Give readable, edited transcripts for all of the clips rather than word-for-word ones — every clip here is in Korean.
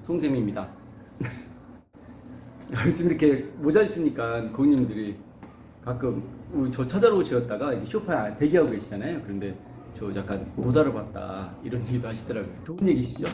송쌤입니다. 요즘 이렇게 모자 있으니까 고객님들이 가끔 저 찾아오셨다가 쇼파에 대기하고 계시잖아요. 그런데 저 약간 모자를 봤다 이런 얘기도 하시더라고요. 좋은 얘기시죠?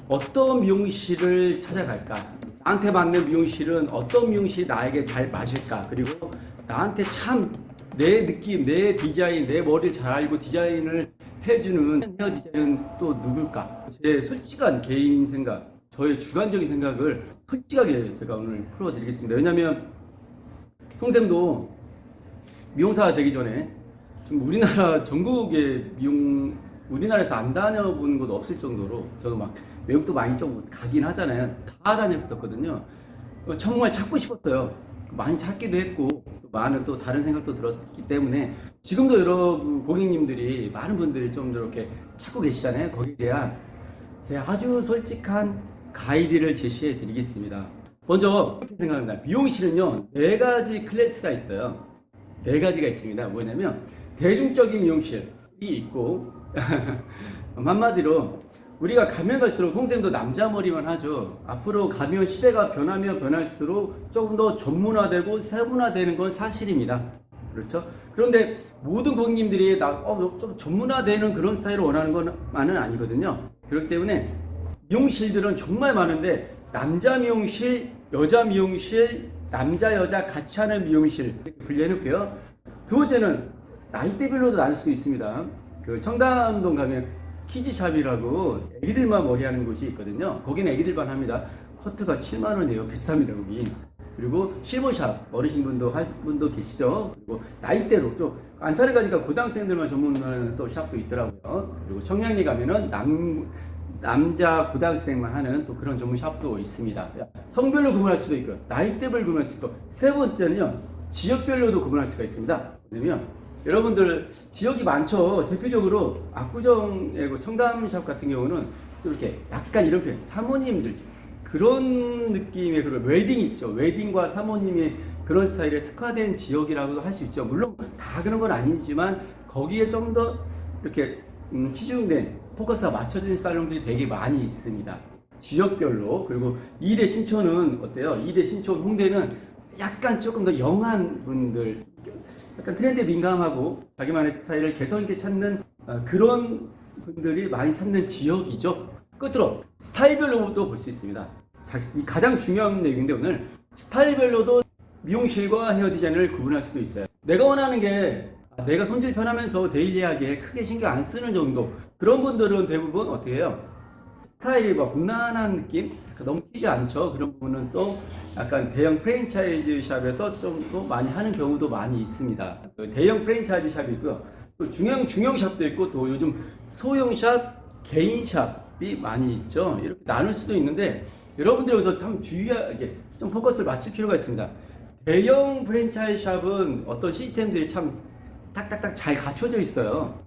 어떤 미용실을 찾아갈까? 나한테 맞는 미용실은 어떤 미용실이 나에게 잘 맞을까? 그리고 나한테 참 내 느낌, 내 디자인, 내 머리를 잘 알고 디자인을 해주는 헤어 디자인은 또 누굴까? 제 솔직한 개인 생각, 저의 주관적인 생각을 솔직하게 제가 오늘 풀어드리겠습니다. 왜냐면 송쌤도 미용사가 되기 전에 좀 우리나라 전국의 우리나라에서 안 다녀본 곳 없을 정도로 저도 막 외국도 많이 좀 가긴 하잖아요. 다 다녔었거든요. 정말 찾고 싶었어요. 많이 찾기도 했고 또 많은 또 다른 생각도 들었기 때문에 지금도 여러분 고객님들이 많은 분들이 좀 이렇게 찾고 계시잖아요. 거기에 대한 제 아주 솔직한 가이드를 제시해 드리겠습니다. 먼저 이렇게 생각합니다. 미용실은요 4가지 클래스가 있어요. 4가지가 있습니다. 뭐냐면 대중적인 미용실이 있고 한마디로 우리가 가면 갈수록 송쌤도 남자 머리만 하죠. 앞으로 가면 시대가 변하면 변할수록 조금 더 전문화되고 세분화되는 건 사실입니다. 그렇죠? 그런데 모든 고객님들이 좀 전문화되는 그런 스타일을 원하는 것만은 아니거든요. 그렇기 때문에 미용실들은 정말 많은데 남자 미용실, 여자 미용실, 남자 여자 같이 하는 미용실 이렇게 분리해 놓을게요. 두 번째는 나이대별로도 나눌 수 있습니다. 그 청담동 가면 키즈샵이라고 애기들만 머리하는 곳이 있거든요. 거기는 애기들만 합니다. 커트가 7만원이에요. 비쌉니다 거기. 그리고 실버샵 어르신분도 할 분도 계시죠. 그리고 나이대로 또 안산에 가니까 고등학생들만 전문하는 또 샵도 있더라고요. 그리고 청량리 가면은 남자 고등학생만 하는 또 그런 전문 샵도 있습니다. 성별로 구분할 수도 있고요. 나이대별 구분할 수도 있고. 세 번째는요. 지역별로도 구분할 수가 있습니다. 왜냐면 여러분들 지역이 많죠. 대표적으로 압구정의 청담샵 같은 경우는 또 이렇게 약간 이런 표현, 사모님들 그런 느낌의 그런 웨딩 있죠. 웨딩과 사모님의 그런 스타일에 특화된 지역이라고도 할 수 있죠. 물론 다 그런 건 아니지만 거기에 좀 더 이렇게 치중된 포커스가 맞춰진 살롱들이 되게 많이 있습니다. 지역별로. 그리고 이대 신촌은 어때요? 이대 신촌 홍대는 약간 조금 더 영한 분들, 약간 트렌드에 민감하고 자기만의 스타일을 개성 있게 찾는 그런 분들이 많이 찾는 지역이죠. 끝으로 스타일별로도 볼 수 있습니다. 가장 중요한 내용인데 오늘 스타일별로도 미용실과 헤어 디자인을 구분할 수도 있어요. 내가 원하는 게 내가 손질 편하면서 데일리하게 크게 신경 안 쓰는 정도, 그런 분들은 대부분 어떻게 해요? 스타일이 뭐 무난한 느낌? 너무 튀지 않죠. 그런 부분은 또 약간 대형 프랜차이즈 샵에서 좀 더 많이 하는 경우도 많이 있습니다. 대형 프랜차이즈 샵이 있고요. 또 중형 샵도 있고 또 요즘 소형 샵, 개인 샵이 많이 있죠. 이렇게 나눌 수도 있는데 여러분들 여기서 참 주의하게 좀 포커스를 맞출 필요가 있습니다. 대형 프랜차이즈 샵은 어떤 시스템들이 참 딱딱딱 잘 갖춰져 있어요.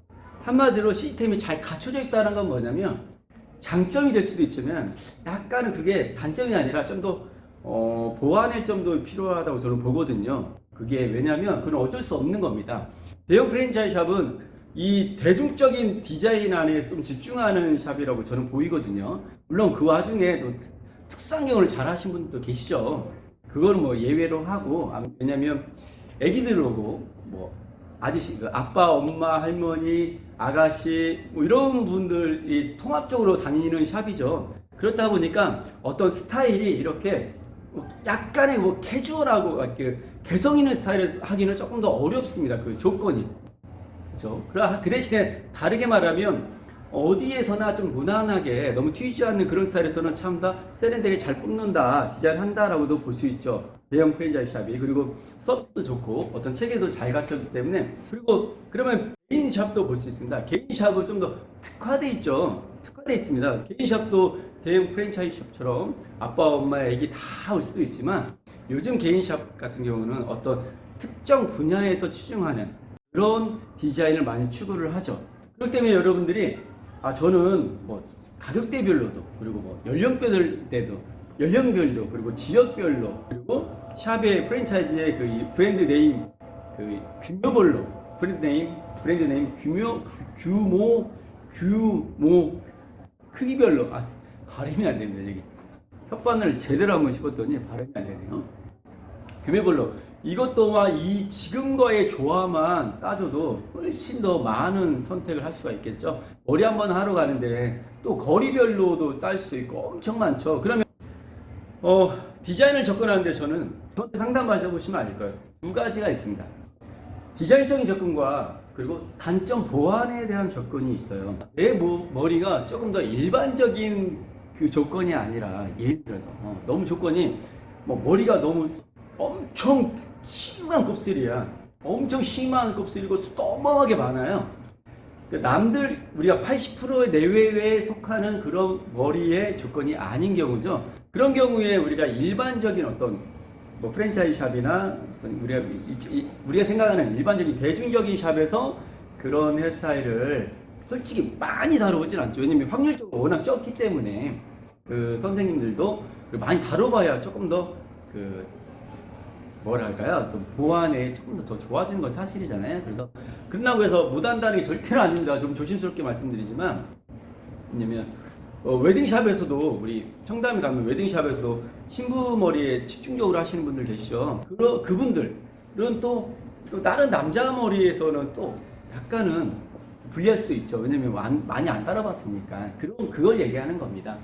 한마디로 시스템이 잘 갖춰져 있다는 건 뭐냐면 장점이 될 수도 있지만 약간은 그게 단점이 아니라 좀 더 보완할 점도 필요하다고 저는 보거든요. 그게 왜냐면 그건 어쩔 수 없는 겁니다. 대형 프랜차이즈 샵은 이 대중적인 디자인 안에 좀 집중하는 샵이라고 저는 보이거든요. 물론 그 와중에 또 특수한 경우를 잘 하신 분도 계시죠. 그거는 뭐 예외로 하고, 왜냐면 애기들 오고 뭐 아저씨, 아빠, 엄마, 할머니, 아가씨 뭐 이런 분들이 통합적으로 다니는 샵이죠. 그렇다 보니까 어떤 스타일이 이렇게 약간의 뭐 캐주얼하고 개성 있는 스타일을 하기는 조금 더 어렵습니다. 그 조건이. 그렇죠? 그 대신에 다르게 말하면 어디에서나 좀 무난하게 너무 튀지 않는 그런 스타일에서는 참 다 세련되게 잘 뽑는다, 디자인한다라고도 볼 수 있죠. 대형 프랜차이즈 샵이. 그리고 서비스도 좋고 어떤 체계도 잘 갖췄기 때문에. 그리고 그러면 개인 샵도 볼 수 있습니다. 개인 샵은 좀 더 특화돼 있죠. 특화돼 있습니다. 개인 샵도 대형 프랜차이즈 샵처럼 아빠, 엄마, 애기 다 올 수도 있지만 요즘 개인 샵 같은 경우는 어떤 특정 분야에서 치중하는 그런 디자인을 많이 추구를 하죠. 그렇기 때문에 여러분들이 저는 뭐 가격대별로도 그리고 뭐 연령별로 그리고 지역별로 그리고 샵의 프랜차이즈의 그 브랜드 네임 그 규모별로 브랜드 네임 규모 크기별로 발음이 안 됩니다. 여기 혓바늘 제대로 한번 씹었더니 발음이 안 되네요. 금액별로 이것 또한 이 지금과의 조화만 따져도 훨씬 더 많은 선택을 할 수가 있겠죠. 머리 한번 하러 가는데 또 거리별로도 딸 수 있고 엄청 많죠. 그러면 디자인을 접근하는데 저는 저한테 상담 받아보시면 알 거예요. 두 가지가 있습니다. 디자인적인 접근과 그리고 단점 보완에 대한 접근이 있어요. 내 머리가 조금 더 일반적인 그 조건이 아니라 예를 들어서 너무 조건이 뭐 머리가 너무 엄청 심한 곱슬이야. 엄청 심한 곱슬이고 수도멍하게 많아요. 남들 우리가 80% 내외에 속하는 그런 머리의 조건이 아닌 경우죠. 그런 경우에 우리가 일반적인 어떤 뭐 프랜차이즈 샵이나 우리가 생각하는 일반적인 대중적인 샵에서 그런 헤어스타일을 솔직히 많이 다뤄보진 않죠. 왜냐면 확률적으로 워낙 적기 때문에 그 선생님들도 많이 다뤄봐야 조금 더 그 뭐랄까요, 또 보완에 조금 더 좋아지는 건 사실이잖아요. 그래서 그런다고 해서 못한다는 게 절대로 아닙니다. 좀 조심스럽게 말씀드리지만, 왜냐면 웨딩샵에서도 우리 청담에 가면 웨딩샵에서도 신부 머리에 집중적으로 하시는 분들 계시죠. 그분들은 또 다른 남자 머리에서는 또 약간은 불리할 수도 있죠. 왜냐면 많이 안 따라봤으니까. 그걸 얘기하는 겁니다.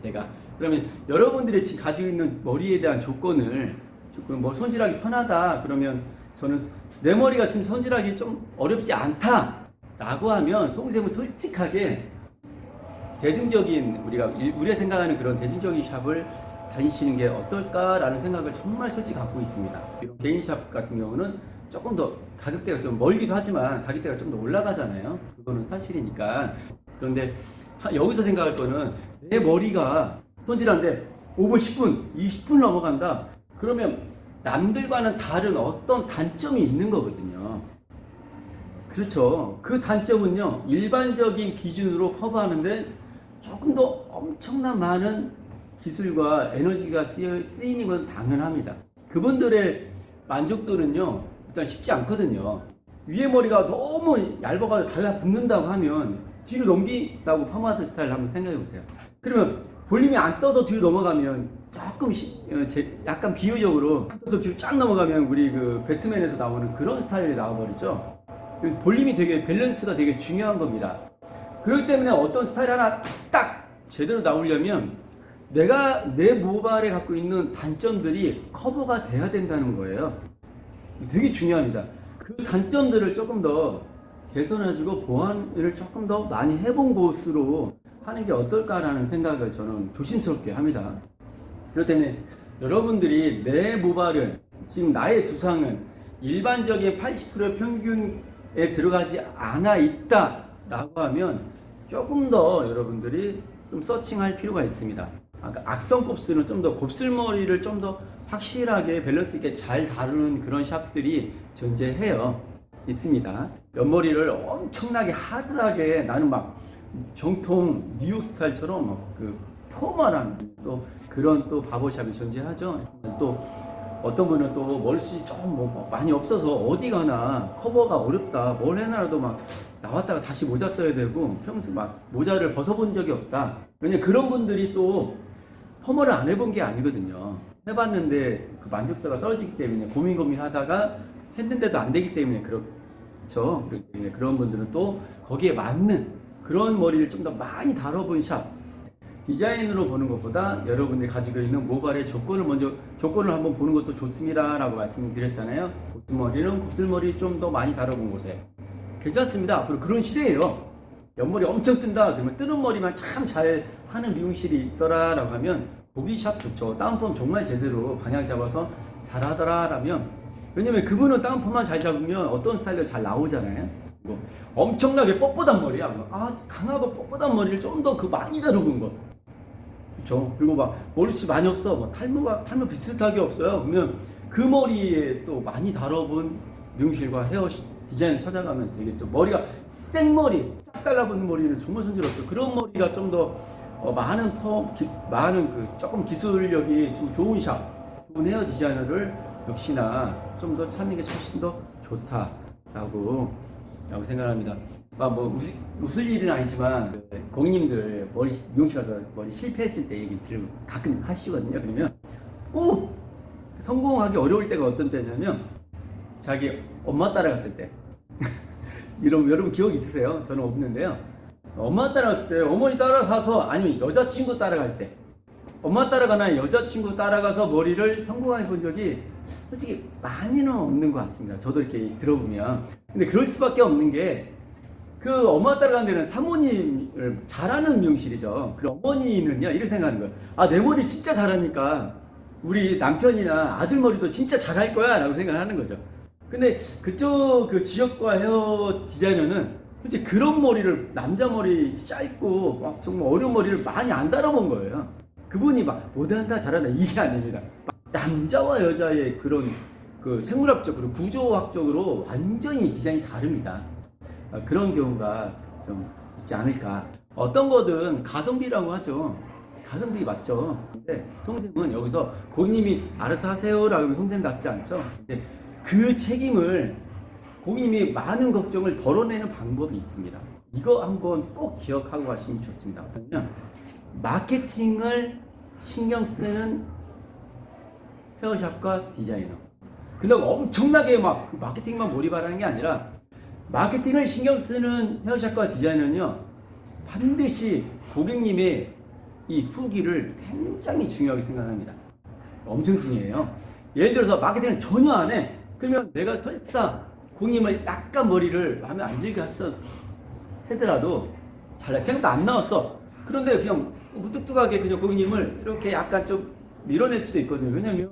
제가. 그러면 여러분들이 지금 가지고 있는 머리에 대한 조건을 조금 뭐 손질하기 편하다 그러면 저는 내 머리가 지금 손질하기 좀 어렵지 않다 라고 하면 송쌤은 솔직하게 대중적인 우리가 생각하는 그런 대중적인 샵을 다니시는 게 어떨까라는 생각을 정말 솔직히 갖고 있습니다. 개인 샵 같은 경우는 조금 더 가격대가 좀 멀기도 하지만 가격대가 좀 더 올라가잖아요. 그거는 사실이니까. 그런데 여기서 생각할 거는 내 머리가 손질하는데 5분, 10분, 20분 넘어간다. 그러면 남들과는 다른 어떤 단점이 있는 거거든요. 그렇죠. 그 단점은요, 일반적인 기준으로 커버하는데 조금 더 엄청난 많은 기술과 에너지가 쓰이는 건 당연합니다. 그분들의 만족도는요, 일단 쉽지 않거든요. 위에 머리가 너무 얇아가지고 달라붙는다고 하면 뒤로 넘긴다고 파마드 스타일 한번 생각해 보세요. 그러면 볼륨이 안 떠서 뒤로 넘어가면 조금 약간 비유적으로 안 떠서 뒤로 쫙 넘어가면 우리 그 배트맨에서 나오는 그런 스타일이 나와버리죠. 볼륨이 되게 밸런스가 되게 중요한 겁니다. 그렇기 때문에 어떤 스타일 하나 딱 제대로 나오려면 내가 내 모발에 갖고 있는 단점들이 커버가 돼야 된다는 거예요. 되게 중요합니다. 그 단점들을 조금 더 개선해주고 보완을 조금 더 많이 해본 곳으로 하는 게 어떨까라는 생각을 저는 조심스럽게 합니다. 그렇기 때문에 여러분들이 내 모발은 지금 나의 두상은 일반적인 80% 평균에 들어가지 않아 있다라고 하면 조금 더 여러분들이 좀 서칭할 필요가 있습니다. 아까 악성 곱슬은 좀 더 곱슬머리를 좀 더 확실하게 밸런스 있게 잘 다루는 그런 샵들이 존재해요. 있습니다. 옆머리를 엄청나게 하드하게 나는 막 정통 뉴욕 스타일처럼 막 그 포멀한 또 그런 또 바버샵이 존재하죠. 또 어떤 분은 또 머리숱이 조금 뭐 많이 없어서 어디 가나 커버가 어렵다. 뭘 해놔도 막 나왔다가 다시 모자 써야 되고 평소 막 모자를 벗어본 적이 없다. 왜냐면 그런 분들이 또 퍼머를 안 해본 게 아니거든요. 해봤는데 그 만족도가 떨어지기 때문에 고민하다가 했는데도 안 되기 때문에 그렇죠. 그렇기 때문에 그런 분들은 또 거기에 맞는 그런 머리를 좀 더 많이 다뤄본 샵. 디자인으로 보는 것보다 여러분들이 가지고 있는 모발의 조건을 한번 보는 것도 좋습니다 라고 말씀드렸잖아요. 곱슬머리는 곱슬머리 좀 더 많이 다뤄본 곳에 괜찮습니다. 앞으로 그런 시대예요. 옆머리 엄청 뜬다 그러면 뜨는 머리만 참 잘 하는 미용실이 있더라 라고 하면 거기 샵 좋죠. 다운펌 정말 제대로 방향 잡아서 잘 하더라 라면, 왜냐면 그분은 다운펌만 잘 잡으면 어떤 스타일로 잘 나오잖아요. 그리고 엄청나게 뻣뻣한 머리야. 강하고 뻣뻣한 머리를 좀 더 많이 다뤄본 거. 그렇죠. 그리고 막 머리숱 많이 없어. 뭐 탈모 비슷하게 없어요. 그러면 그 머리에 또 많이 다뤄본 미용실과 헤어 디자인 찾아가면 되겠죠. 머리가 생머리, 쫙 달라붙는 머리는 정말 손질없어요. 그런 머리가 좀 더 많은 조금 기술력이 좀 좋은 좋은 헤어 디자이너를 역시나 좀 더 찾는 게 훨씬 더 좋다라고 생각합니다. 뭐 웃을 일은 아니지만 고객님들 미용실 가서 머리 실패했을 때 얘기 들으면 가끔 하시거든요. 그러면 꼭 성공하기 어려울 때가 어떤 때냐면 자기 엄마 따라갔을 때 여러분 기억 있으세요? 저는 없는데요. 엄마 따라갔을 때 어머니 따라가서 아니면 여자친구 따라갈 때 엄마 따라가나 여자친구 따라가서 머리를 성공해 본 적이 솔직히 많이는 없는 것 같습니다. 저도 이렇게 들어보면. 근데 그럴 수밖에 없는 게 그 엄마 따라가는 데는 사모님을 잘하는 미용실이죠. 그리고 어머니는요 이렇게 생각하는 거예요. 아, 내 머리 진짜 잘하니까 우리 남편이나 아들 머리도 진짜 잘할 거야 라고 생각하는 거죠. 근데 그쪽 그 지역과 헤어 디자이너는 솔직히 그런 머리를 남자 머리 짧고 막 정말 어려운 머리를 많이 안 달아본 거예요. 그분이 막 못한다 잘한다 이게 아닙니다. 남자와 여자의 그런 그 생물학적 그리고 구조학적으로 완전히 디자인이 다릅니다. 그런 경우가 좀 있지 않을까. 어떤 거든 가성비라고 하죠. 가성비 맞죠. 근데 선생님은 여기서 고객님이 알아서 하세요라고 하면 선생님답지 않죠. 근데 그 책임을 고객님이 많은 걱정을 덜어내는 방법이 있습니다. 이거 한번 꼭 기억하고 가시면 좋습니다. 그러면 마케팅을 신경 쓰는 헤어샵과 디자이너. 근데 엄청나게 막 마케팅만 몰입하라는 게 아니라 마케팅을 신경 쓰는 헤어샵과 디자이너는요 반드시 고객님의 이 후기를 굉장히 중요하게 생각합니다. 엄청 중요해요. 예를 들어서 마케팅을 전혀 안 해. 그러면 내가 설사 고객님을 약간 머리를 마음에 안 들게 했어 하더라도 잘 생각도 안 나왔어. 그런데 그냥 무뚝뚝하게 그냥 고객님을 이렇게 약간 좀 밀어낼 수도 있거든요. 왜냐면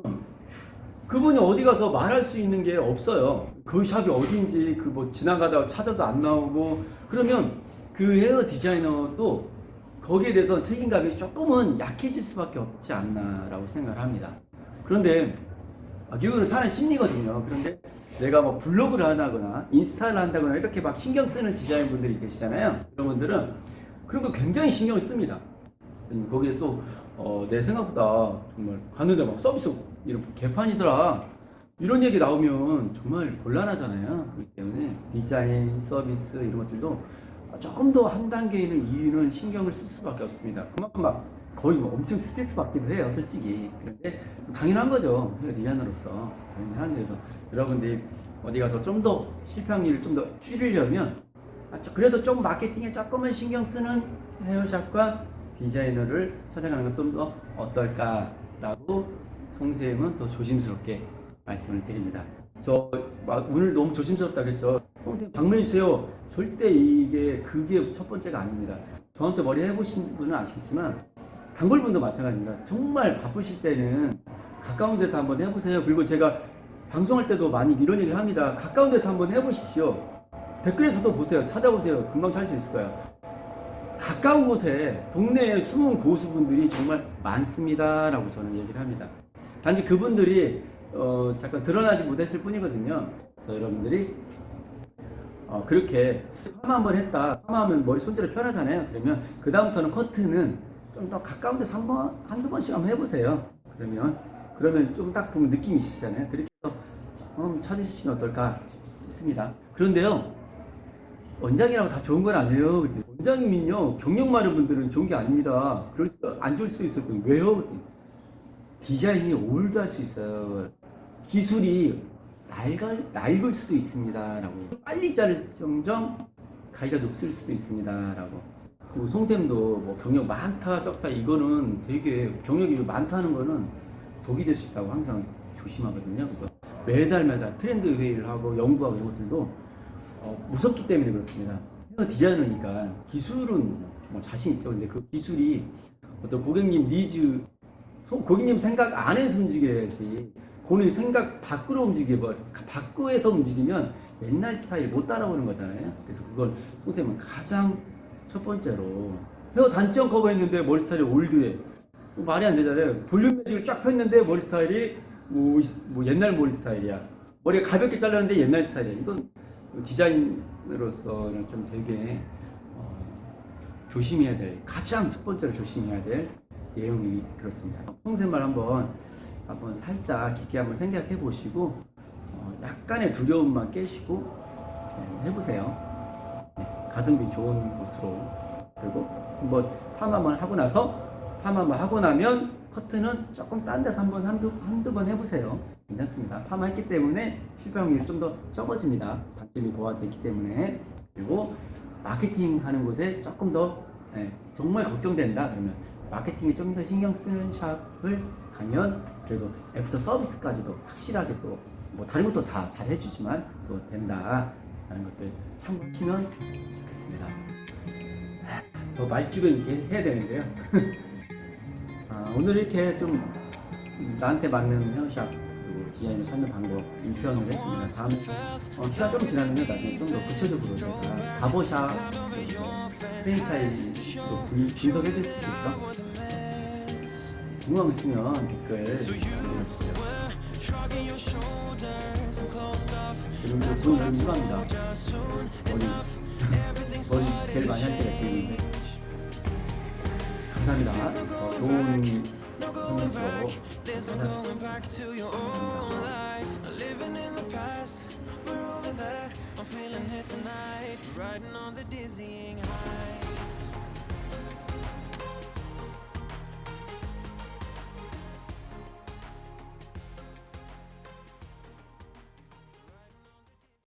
그분이 어디 가서 말할 수 있는 게 없어요. 그 샵이 어딘지 그 뭐 지나가다가 찾아도 안 나오고 그러면 그 헤어 디자이너도 거기에 대해서 책임감이 조금은 약해질 수밖에 없지 않나라고 생각을 합니다. 그런데 이거는 사람 심리거든요. 그런데 내가 뭐 블로그를 하거나 인스타를 한다거나 이렇게 막 신경 쓰는 디자인 분들이 계시잖아요. 그런 분들은 그런 거 굉장히 신경을 씁니다. 거기에 또 내 생각보다 정말 갔는데 막 서비스 이런 개판이더라 이런 얘기 나오면 정말 곤란하잖아요. 그렇기 때문에 디자인, 서비스 이런 것들도 조금 더 한 단계는 이유는 신경을 쓸 수밖에 없습니다. 그만큼 막 거의 뭐 엄청 스트레스 받기도 해요, 솔직히. 그런데 당연한 거죠, 디자이너로서. 당연한 거죠. 여러분들이 어디 가서 좀 더 실패한 일을 좀 더 줄이려면 그래도 좀 마케팅에 조금은 신경 쓰는 헤어샵과 디자이너를 찾아가는 건 좀 더 어떨까라고 송쌤은 또 조심스럽게 말씀을 드립니다. 오늘 너무 조심스럽다 그랬죠. 송쌤 방문해주세요. 절대 그게 첫 번째가 아닙니다. 저한테 머리 해보신 분은 아시겠지만 단골분도 마찬가지입니다. 정말 바쁘실 때는 가까운 데서 한번 해보세요. 그리고 제가 방송할 때도 많이 이런 얘기를 합니다. 가까운 데서 한번 해보십시오. 댓글에서도 보세요. 찾아보세요. 금방 찾을 수 있을 거예요. 가까운 곳에 동네에 숨은 고수분들이 정말 많습니다 라고 저는 얘기를 합니다. 단지 그분들이 잠깐 드러나지 못했을 뿐이거든요. 그래서 여러분들이 그렇게 파마 한번 했다. 파마하면 머리 손질이 편하잖아요. 그러면 그 다음부터는 커트는 좀 더 가까운 데서 한두 번씩 한번 해보세요. 그러면 좀 딱 보면 느낌이 있으시잖아요. 그렇게 해서 좀 찾으시면 어떨까 싶습니다. 그런데요, 원장이라고 다 좋은 건 아니에요. 원장님은요, 경력 많은 분들은 좋은 게 아닙니다. 안 좋을 수 있어요. 왜요? 디자인이 올드할 수 있어요. 기술이 낡을 수도 있습니다. 라고. 빨리 자를 점점 가기가 높을 수도 있습니다. 라고. 그리고 송쌤도 뭐 경력 많다, 적다, 이거는 되게 경력이 많다는 거는 독이 될 수 있다고 항상 조심하거든요. 그래서 매달 트렌드 회의를 하고 연구하고 이런 것들도 무섭기 때문에 그렇습니다. 디자이너니까 기술은 뭐 자신 있죠. 근데 그 기술이 어떤 고객님 니즈, 고객님 생각 안에서 움직여야지. 고객님 생각 밖으로 밖에서 움직이면 옛날 스타일 못 따라오는 거잖아요. 그래서 그걸 선생님은 가장 첫 번째로 헤어 단점 커버했는데 머리 스타일이 올드해. 말이 안 되잖아요. 볼륨 매직을 쫙 폈는데 머리 스타일이 뭐 옛날 머리 스타일이야. 머리가 가볍게 잘랐는데 옛날 스타일이야. 이건 디자인으로서는 좀 되게 조심해야 될, 가장 첫 번째로 조심해야 될 내용이 그렇습니다. 평생말 한번 살짝 깊게 한번 생각해 보시고 약간의 두려움만 깨시고 해보세요. 네, 가성비 좋은 곳으로. 그리고 한번 파마만 하고 나면 커트는 조금 딴 데서 한두 번 해보세요. 괜찮습니다. 파마했기 때문에 실패 확률이 좀 더 적어집니다. 단점이 보완됐기 때문에. 그리고 마케팅 하는 곳에 조금 더 정말 걱정된다 그러면 마케팅에 좀 더 신경 쓰는 샵을 가면 그래도 애프터 서비스까지도 확실하게 또 뭐 다른 것도 다 잘 해주지만 또 된다라는 것들 참고하시면 좋겠습니다. 더 말주변 이렇게 해야 되는데요. 오늘 이렇게 좀 나한테 맞는 헤어샵 그리고 디자인을 찾는 방법 인편을 했습니다. 다음에 시간 좀 지나면 나중에 좀 더 구체적으로 제가 바버샵 프랜차이즈로 분석해드릴 수 있죠. 궁금한 거 있으면 댓글 남겨주세요. 그리고 돈 많이 필요합니다. 머리 제일 많이 할 때가 지금인데 감사합니다. 좋은 컨텐츠로 찾아뵙겠습니다.